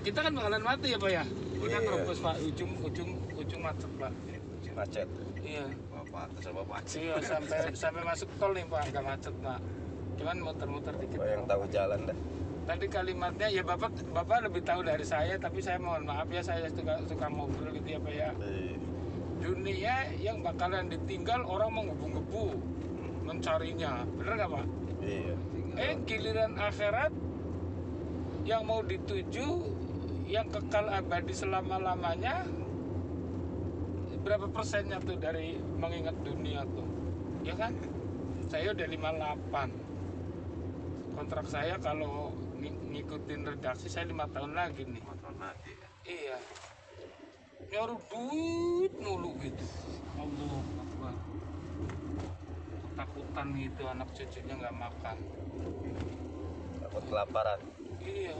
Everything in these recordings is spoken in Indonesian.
kita kan bakalan mati ya Pak ya. Ini kan Iya. terus Pak, ujung macet Pak. Macet. Iya. Bapak terserah bapak. Iya sampai masuk tol nih Pak, nggak macet Pak. Cuman muter-muter dikit. Oh, yang tahu jalan dah. Tadi kalimatnya ya bapak lebih tahu dari saya, tapi saya mohon maaf ya, saya suka ngobrol gitu ya Pak ya. Iya. Dunia yang bakalan ditinggal orang menggebu-gebu mencarinya, bener nggak Pak? Iya. Giliran akhirat yang mau dituju, yang kekal abadi selama-lamanya, berapa persennya tuh dari mengingat dunia tuh, ya kan? Saya udah 58. Kontrak saya kalau ngikutin redaksi saya 5 tahun lagi nih. 5 tahun lagi. Iya. Nyaru duit mulu gitu. Allah Akbar. Ketakutan gitu anak cucunya nggak makan. Takut kelaparan. Iya.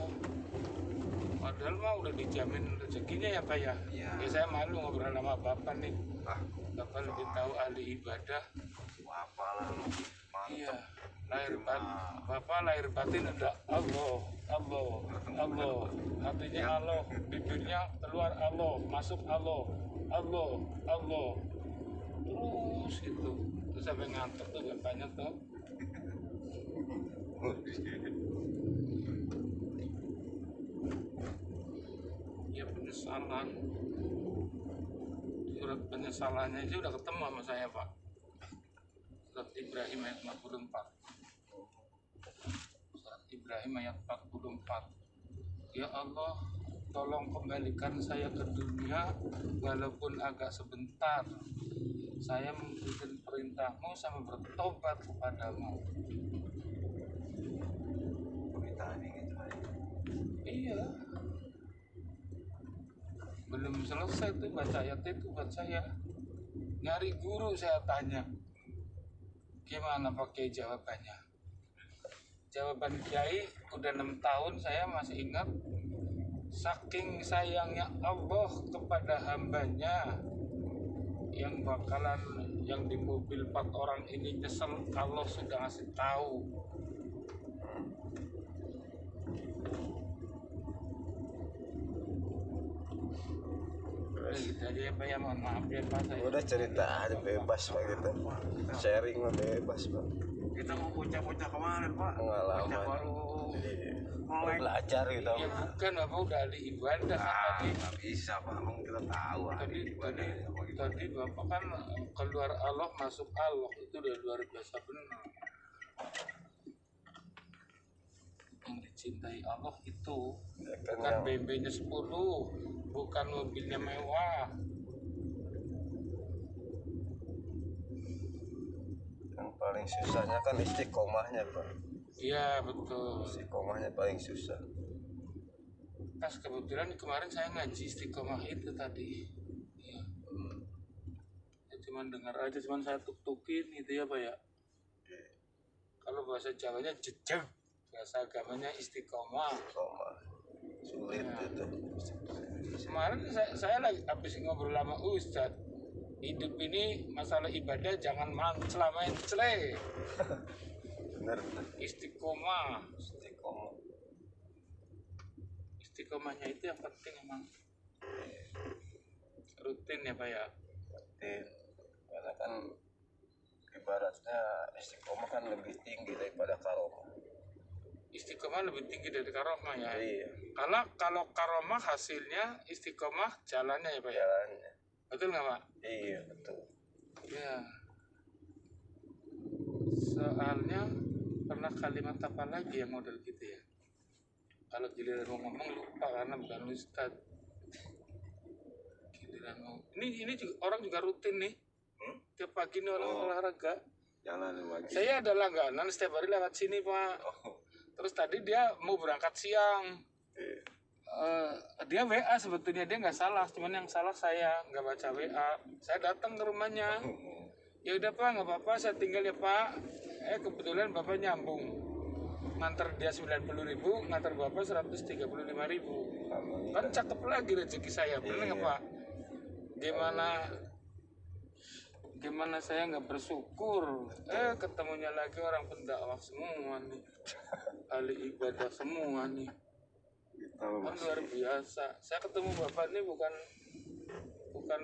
Padahal mah udah dijamin rezekinya ya Pak ya. Iya. Ya saya malu ngobrol sama Bapak nih. Ah, Bapak lebih tahu ahli ibadah. apalah lu. Mantap. Iya. Bapak lahir batin udah Allah. Hatinya Allah, bibirnya keluar Allah, masuk Allah. Terus gitu. Terus sampai ngantuk tuh bapaknya tuh. Ya penyesalan. Surat penyesalannya aja udah ketemu sama saya Pak. Surat Ibrahim ayat 44. Surat Ibrahim ayat 44. Ya Allah, tolong kembalikan saya ke dunia walaupun agak sebentar. Saya mengikuti perintahmu sama bertobat kepadamu. Permintaannya gitu aja. Iya. Belum selesai tuh baca ayat itu buat saya. Nyari guru saya tanya. Gimana pakai jawabannya? Jawaban Kiai udah 6 tahun saya masih ingat. Saking sayangnya Allah kepada hambanya yang di mobil 4 orang ini nyesel, Allah sudah ngasih tahu. Jadi apa ya, mohon maaf ya Pak, saya Udah cerita aja bebas Pak gitu. Sharing mah bebas Pak. Kita mau bocah-bocah kemarin Pak. Pengalaman. Bocah baru Iya. mulai. Belajar gitu. ya bukan Bapak udah ahli ibadah kan tadi. Nggak bisa Pak, emang kita tahu. Tadi Bapak kan keluar Allah masuk Allah, itu udah luar biasa benar. Yang dicintai Allah itu Ya kan bukan yang BB-nya 10, bukan mobilnya mewah. yang paling susahnya kan istiqomahnya Pak. Iya betul. Istiqomahnya paling susah. Pas kebetulan kemarin saya ngaji istiqomah itu tadi. Ya. Ya cuman dengar aja, cuman saya tuk-tukin gitu ya Pak ya. Kalau bahasa Jawanya jejak, bahasa agamanya istiqomah. Istiqomah. Sulit Ya. itu. Kemarin saya lagi habis ngobrol sama Ustadz. Hidup ini masalah ibadah jangan mencela. Benar. Istiqomah. Istiqomah. Istiqomahnya itu yang penting emang. Rutin ya Pak ya. Rutin. Karena kan ibaratnya istiqomah kan lebih tinggi daripada karomah. Istiqomah lebih tinggi dari karomah ya. Iya. Kalau karomah hasilnya, istiqomah jalannya ya Pak ya. Jalannya. Betul nggak Pak? Iya betul. Ya. Soalnya pernah kalimat apa lagi yang model gitu ya? Kalau giliran mau ngomong lupa karena bukan ustad. Giliran mau. Ini juga, orang juga rutin nih. Tiap pagi nih orang olahraga. Jalan lagi. Saya ada langganan setiap hari lewat sini Pak. Terus tadi dia mau berangkat siang. Dia WA sebetulnya, dia nggak salah, cuman yang salah saya nggak baca WA. Saya datang ke rumahnya. Ya udah Pak, nggak apa-apa, saya tinggal ya Pak. Kebetulan Bapak nyambung. Nganter dia 90.000, nganter Bapak 135.000. Kan cakep lagi rezeki saya, bener nggak Pak? Gimana saya nggak bersyukur? Ketemunya lagi orang pendakwah semua nih, ahli ibadah semua nih. Itu Apa Kan Mas? luar biasa. Saya ketemu bapak ini bukan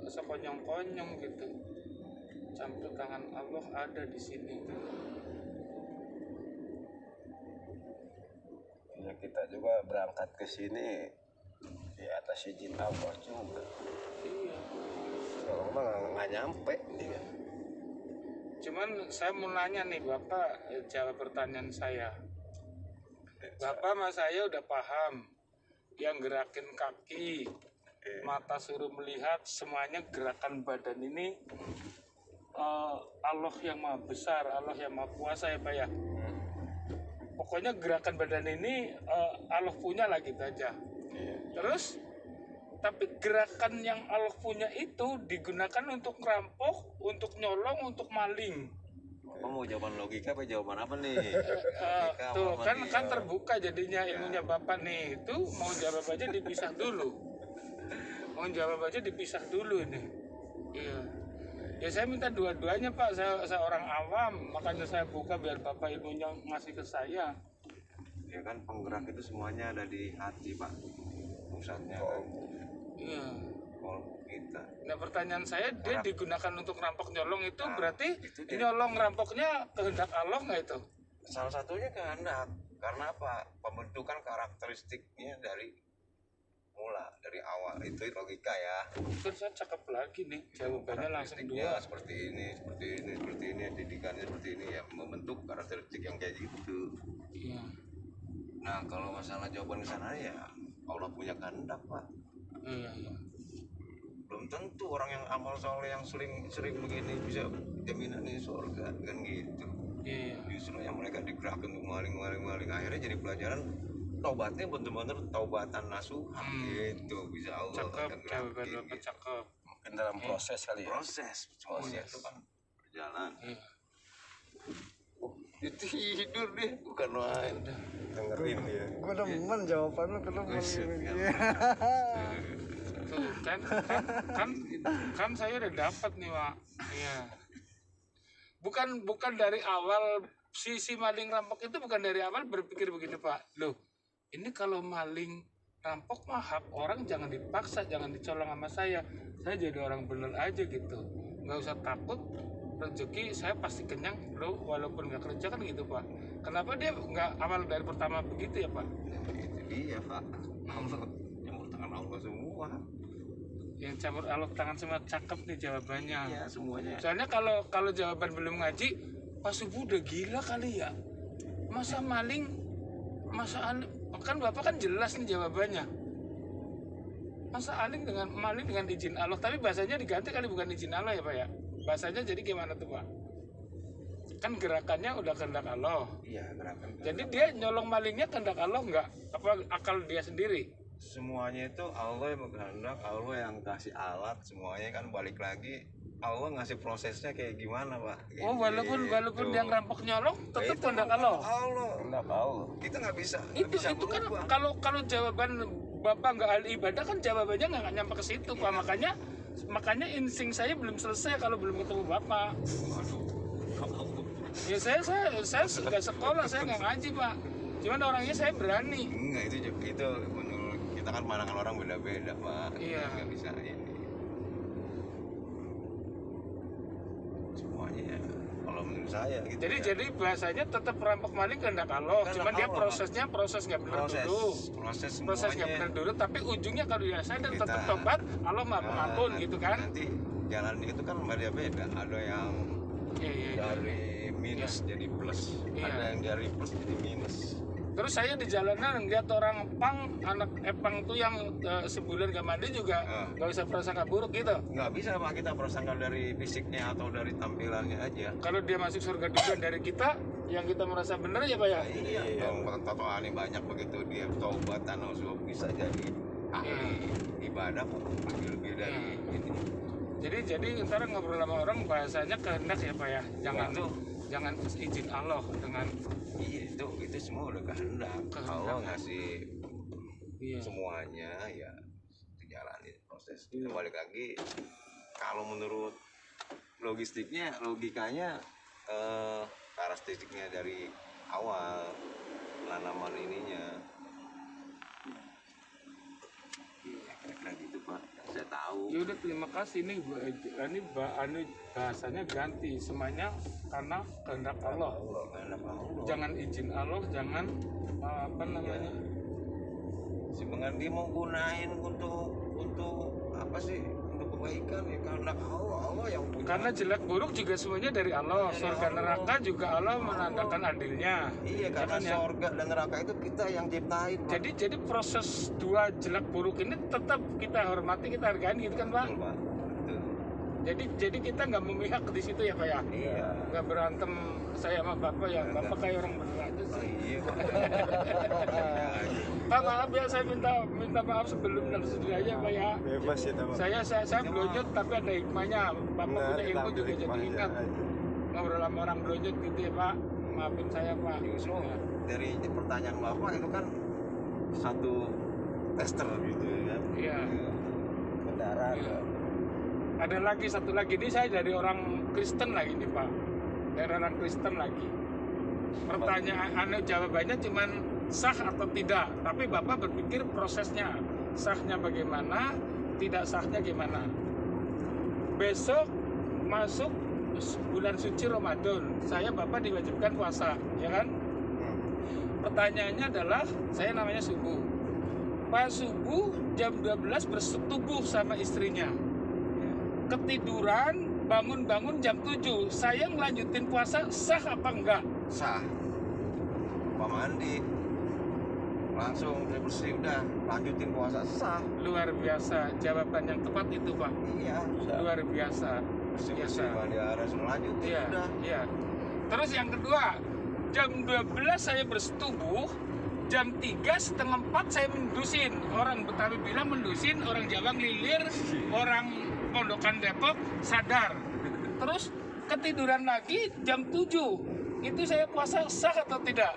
sekonyong-konyong gitu. Campur tangan Allah ada di sini. Ya kita juga berangkat ke sini di atas izin Allah juga. Iya. Kalau mah nggak nyampe dia. Cuman saya mau nanya nih bapak, jawab pertanyaan saya. Bapak sama saya udah paham. Yang gerakin kaki, mata suruh melihat, semuanya gerakan badan ini Allah yang maha besar, Allah yang maha kuasa ya Pak ya. Pokoknya gerakan badan ini Allah punya lah gitu aja. Terus tapi gerakan yang Allah punya itu digunakan untuk ngerampok, untuk nyolong, untuk maling. Apa mau jawaban logika apa jawaban apa nih? Tuh kan terbuka jadinya ilmunya bapak nih. Itu mau jawab aja dipisah dulu. Mau jawab aja dipisah dulu ini. Iya. Ya saya minta dua-duanya Pak. Saya orang awam, makanya saya buka biar bapak ilmunya ngasih ke saya. Ya kan penggerak itu semuanya ada di hati Pak. Pusatnya kan. Iya. Kalau kita. Nah pertanyaan saya, dia digunakan untuk rampok nyolong itu Nah, berarti itu dia. nyolong rampoknya kehendak Allah nggak itu? Salah satunya kehendak. Karena apa? Pembentukan karakteristiknya dari awal itu logika ya. Kan saya cakep lagi nih, jawabannya langsung Karakteristiknya dua. seperti ini, didikannya seperti ini ya, membentuk karakteristik yang kayak gitu. Iya. Nah kalau masalah jawaban ke sana ya Allah punya kehendak Pak. Iya. Belum tentu orang yang amal soleh yang sering begini bisa jaminan di surga kan gitu. Iya. Justru yang mereka digerakkan untuk maling akhirnya jadi pelajaran taubatnya benar-benar taubatan nasuha gitu bisa Allah Cakep, akan jawaban gerakin bapak gitu. cakep. Mungkin dalam proses kali ya. Proses semuanya itu kan berjalan. Iya. Itu tidur deh bukan main. Udah. Dengerin dia. Gue demen jawabannya, gue demen. Buset, kan. Tuh kan saya udah dapat nih Pak. Iya. Bukan dari awal si maling rampok itu bukan dari awal berpikir begini Pak. Loh, ini kalau maling rampok mah hak orang, jangan dipaksa, jangan dicolong sama saya. Saya jadi orang bener aja gitu. Nggak usah takut, rezeki saya pasti kenyang loh, walaupun nggak kerja kan gitu Pak. Kenapa dia nggak awal dari pertama begitu ya Pak? Itu dia Pak. Allah campur tangan Allah semua. Yang campur Allah tangan semua, cakep nih jawabannya. Iya semuanya. Soalnya kalau jawaban belum ngaji, Pak Subuh udah gila kali ya. Masa maling, kan Bapak kan jelas nih jawabannya. Masa maling dengan izin Allah, tapi bahasanya diganti kali bukan izin Allah ya Pak ya. Bahasanya jadi gimana tuh Pak? Kan gerakannya udah kehendak Allah. Iya gerakan. Jadi dia nyolong malingnya kehendak Allah nggak? Apa akal dia sendiri? Semuanya itu Allah yang berkehendak, Allah yang kasih alat, semuanya kan balik lagi Allah ngasih prosesnya kayak gimana Pak. Oh walaupun dia ngerampok nyolong, tetap kehendak Allah. Enggak tahu. Kita nggak bisa Itu kan kalau jawaban Bapak nggak ahli ibadah kan jawabannya nggak nyampe ke situ Pak. Makanya insting saya belum selesai kalau belum ketemu Bapak. Ya saya nggak sekolah, saya nggak ngaji Pak. Cuman orangnya saya berani. Enggak itu menurut kita kan pandangan orang beda-beda Pak. Iya. Nggak bisa ini. Semuanya ya, kalau menurut saya gitu. Jadi bahasanya tetap perampok maling kehendak Allah. Kehendak Cuman dia Allah, prosesnya nggak benar dulu. proses Proses nggak semuanya. benar dulu, tapi ujungnya kalau dia sadar Kita- tetap tobat, Allah maha pengampun gitu kan? Nanti jalan itu kan beda-beda. Ada yang Iya. dari minus jadi plus, Iya. ada yang dari plus jadi minus. Terus saya di jalanan ngeliat orang anak epang tuh yang sebulan gak mandi juga nggak usah prasangka buruk gitu. Nggak bisa Pak kita prasangka dari fisiknya atau dari tampilannya aja. Kalau dia masuk surga duluan dari kita, yang kita merasa benar ya Pak ya? Iya, tato aneh banyak begitu dia taubat nasuh bisa jadi ahli ibadah kok lebih dari ini. Jadi ntar ngobrol sama orang bahasanya kehendak ya Pak ya. Jangan izin Allah dengan Iya itu semua udah kehendak. Allah ngasih semuanya ya dijalanin proses. Kita balik lagi kalau menurut logikanya karakteristiknya dari awal penanaman ininya udah terima kasih ini bahasanya ganti semuanya karena kehendak Allah. Jangan izin Allah, jangan apa namanya? Sebenarnya dia mau gunain untuk apa sih? Untuk kebaikan ya kehendak Allah yang punya. Karena jelek buruk juga semuanya dari Allah. Surga neraka juga Allah menandakan adilnya. Iya, karena ya? surga dan neraka itu kita yang ciptain, Pak. Jadi proses dua jelek buruk ini tetap kita hormati, kita hargai gitu kan, Pak? Betul, Pak. Betul. Jadi kita nggak memihak di situ ya, Pak ya? Iya. Nggak berantem saya sama Bapak ya. Bapak kayak orang bener aja Oh, sih. iya, Pak. Pak, maaf ya, saya minta maaf sebelum dan sesudahnya, Pak ya. Bebas ya teman. Saya blonjot tapi ada hikmahnya. Bapak punya ilmu juga jadi ingat. Ngobrol sama orang blonjot gitu ya, Pak. Maafin saya, Pak. Justru Ya. dari pertanyaan Bapak itu kan satu tester gitu ya kan. Iya. Kendaraan. Iya. Ada lagi satu lagi, ini saya dari orang Kristen lagi nih, Pak. Dari orang Kristen lagi. Pertanyaan jawabannya cuman sah atau tidak, tapi Bapak berpikir prosesnya, sahnya bagaimana, tidak sahnya gimana. Besok masuk bulan suci Ramadan, Bapak diwajibkan puasa, ya kan? Pertanyaannya adalah, saya namanya Subuh. Pas subuh jam 12 bersetubuh sama istrinya. Ketiduran, bangun jam 7. Saya ngelanjutin puasa, sah apa enggak? Sah. Pak mandi langsung bersih udah lanjutin puasa sah. Luar biasa, jawaban yang tepat itu, Pak. Iya. Luar biasa. Bersih mandi harus lanjutin Iya, udah. iya. Terus yang kedua, jam 12 saya bersetubuh, jam 3 setengah 4 saya mendusin. Orang Betawi bilang mendusin, orang Jawa ngelilir, orang Pondokan Depok sadar. Terus ketiduran lagi jam 7. Itu saya puasa sah atau tidak?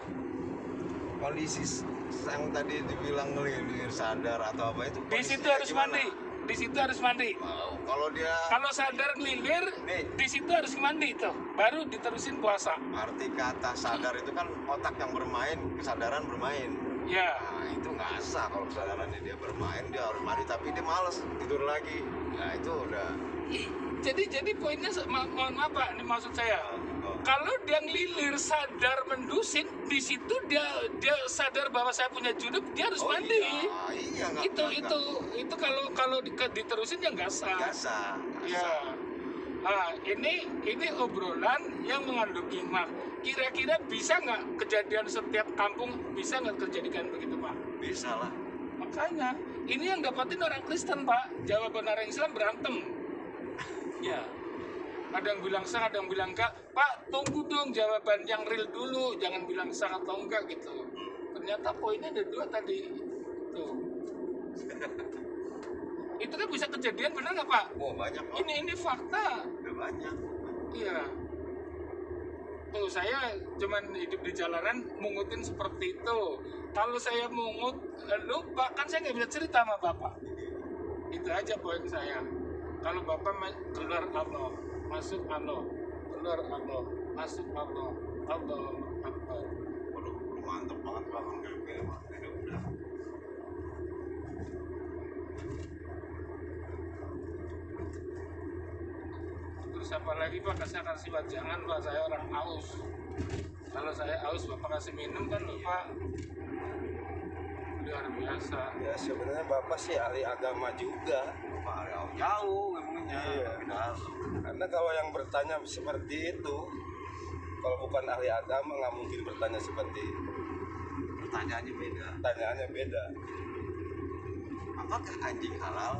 Kondisi yang tadi dibilang ngelilir sadar atau apa itu Di situ kondisinya harus gimana? mandi. Di situ harus mandi. Kalau dia Kalau sadar ngelilir, Nih. di situ harus mandi tuh. Baru diterusin puasa. arti kata sadar itu kan otak yang bermain, kesadaran bermain. Ya. Nah itu nggak sah kalau kesadarannya dia bermain, dia harus mandi tapi dia males tidur lagi. Nah itu udah. Jadi poinnya mohon maaf Pak, ini maksud saya. Kalau dia ngelilir sadar mendusin, di situ dia sadar bahwa saya punya junub, dia harus mandi. Iya nggak. Itu kalau diterusin ya nggak sah. Nggak sah. Ya. Nah, ini obrolan yang mengandung hikmah. Kira-kira bisa nggak kejadian setiap kampung, bisa nggak terjadikan begitu Pak? Bisa lah. Makanya ini yang dapatin orang Kristen Pak. Jawaban orang Islam berantem. Ya. Ada yang bilang sah, ada yang bilang enggak. Pak, tunggu dong jawaban yang real dulu, jangan bilang sah atau enggak gitu. Ternyata poinnya ada dua tadi. Tuh. Itu kan bisa kejadian, benar nggak Pak? Oh banyak kok. Ini fakta. Udah banyak. Iya. Tuh saya cuman hidup di jalanan mungutin seperti itu. Kalau saya mungut lupa kan saya nggak bisa cerita sama Bapak. Itu aja poin saya. Kalau Bapak keluar Allah, masuk Allah, keluar Allah, masuk Allah, Allah Akbar. Waduh, mantep banget Bang. Udah. Terus apa lagi Pak? Saya kasih jangan Pak, saya orang haus. Kalau saya haus Bapak kasih minum kan Bapak luar biasa. Ya sebenarnya Bapak sih ahli agama juga. Pak jauh ilmunya. Iya. Karena kalau yang bertanya seperti itu, kalau bukan ahli agama nggak mungkin bertanya seperti itu. Pertanyaannya beda. Pertanyaannya beda. Apakah anjing halal?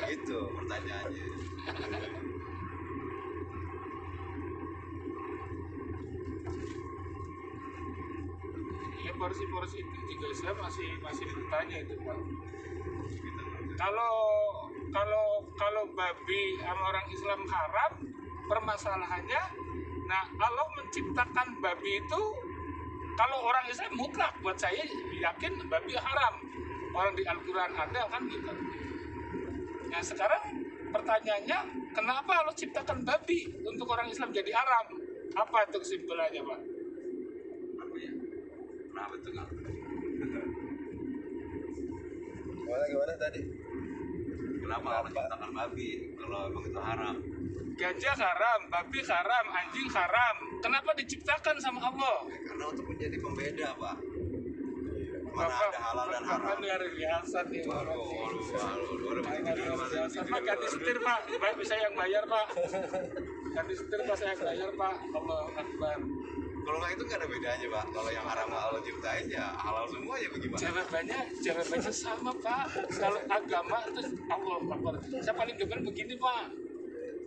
Gitu pertanyaannya. Ya porsi-porsi itu juga saya masih bertanya itu Pak. Kalau babi sama orang Islam haram, permasalahannya, nah Allah menciptakan babi itu, kalau orang Islam mutlak buat saya yakin babi haram. Orang di Al-Quran ada kan gitu. Nah sekarang pertanyaannya, kenapa Allah ciptakan babi untuk orang Islam jadi haram? Apa itu kesimpulannya Pak? Apa ya? Kenapa tuh nggak? Gimana tadi? kenapa Allah ciptakan babi kalau emang itu haram? Gajah haram, babi haram, anjing haram. Kenapa diciptakan sama Allah? Karena untuk menjadi pembeda, Pak. Mana ada halal dan haram. Bapak luar biasa nih. Pak, ganti setir Pak. Baik, saya yang bayar Pak. Ganti setir Pak, saya yang bayar Pak. Allah Akbar. Kalau nggak itu nggak ada bedanya, Pak. Kalau yang haram Allah ciptain ya halal semua ya bagaimana? Jawabannya sama Pak. Kalau agama itu Allah Akbar. Saya paling depan begini Pak.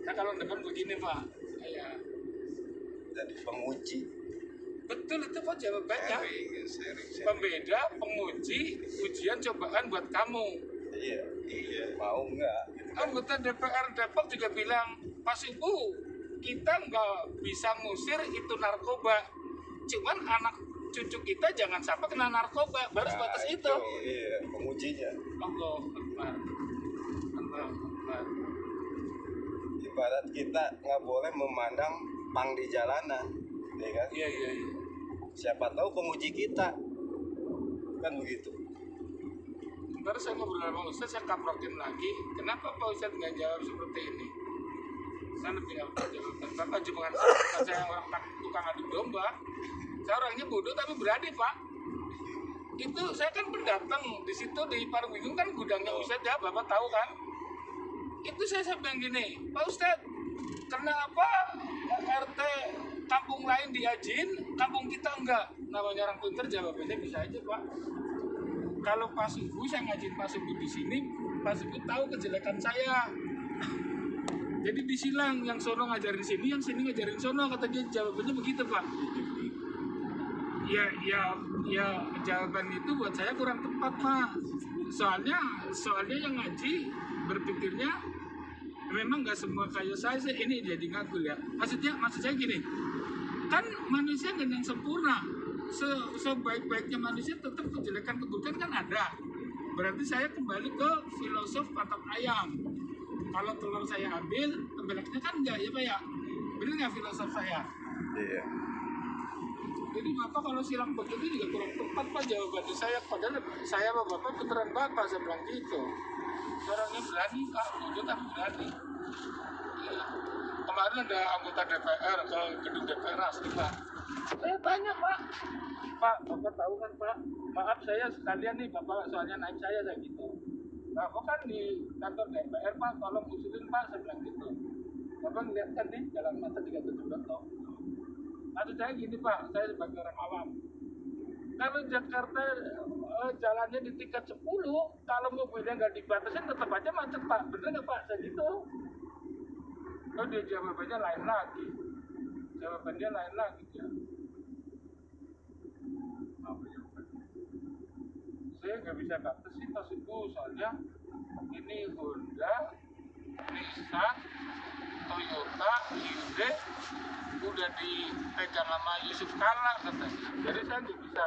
Saya kalau depan begini Pak. Saya Jadi penguji. betul itu Pak jawabannya. Sharing. Pembeda, penguji, ujian cobaan buat kamu. Iya. Mau nggak? Anggota DPR Depok juga bilang, Pak Subu, kita nggak bisa ngusir itu narkoba. Cuman anak cucu kita jangan sampai kena narkoba. Baru sebatas itu. Iya, pengujinya. Allah Akbar. Allah Akbar. Ibarat kita nggak boleh memandang pang di jalanan, ya kan? Iya. Siapa tahu penguji kita, kan begitu. Ntar saya ngobrol sama Ustaz, saya kaprokin lagi. Kenapa Pak Ustaz nggak jawab seperti ini? Saya lebih apa jawaban Bapak cuma saya orang tukang adu domba. Saya orangnya bodoh tapi berani Pak. Itu saya kan pendatang di situ di Parungwingung kan gudangnya Ustaz ya, Bapak tahu kan? Itu saya bilang gini, Pak Ustaz, kenapa RT kampung lain diajin, kampung kita enggak? Namanya orang pintar jawabannya bisa aja Pak. Kalau Pak Subu, saya ngajin Pak Subu di sini, Pak Subu tahu kejelekan saya. Jadi disilang, yang sono ngajarin sini, yang sini ngajarin sono, kata dia jawabannya begitu Pak. Ya jawaban itu buat saya kurang tepat Pak. Soalnya yang ngaji berpikirnya memang nggak semua kayak saya sih, ini jadi ngagul ya. Maksud saya gini, kan manusia kan yang sempurna. Sebaik-baiknya manusia tetap kejelekan keburukan kan ada. Berarti saya kembali ke filosof patok ayam. Kalau telur saya ambil, tembelaknya kan enggak ya Pak ya? Bener nggak filosof saya? Iya. Jadi Bapak kalau silang begitu juga kurang tepat Pak jawabannya saya. Padahal saya sama Bapak puteran Bapak, saya bilang gitu. Orangnya berani Pak, bodoh tapi berani. Ya. Kemarin ada anggota DPR ke gedung DPR asli Pak. Saya tanya Pak, Bapak tahu kan Pak? Maaf saya sekalian nih Bapak, soalnya naik saya gitu. Bapak kan di kantor DPR Pak, tolong usulin Pak, saya bilang gitu. Bapak ngeliat kan nih jalan mata 37 Beto. Maksud saya gini Pak, saya sebagai orang awam. Kalau Jakarta jalannya di tingkat 10, kalau mobilnya nggak dibatasin tetap aja macet Pak. Bener nggak Pak? Saya gitu. Oh dia jawabannya lain lagi. Jawabannya lain lagi ya. Saya nggak bisa batasin Pak Subu, soalnya ini Honda, Nissan, Toyota, Hyundai udah dipegang sama Yusuf Kalla katanya. Jadi saya nggak bisa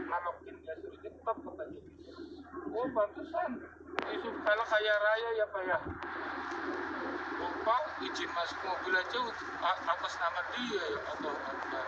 ngalokin dia suruh nyetop katanya. Oh pantesan Yusuf Kalla kaya raya ya Pak ya. Lupa izin masuk mobil aja atas nama dia ya Allah Akbar.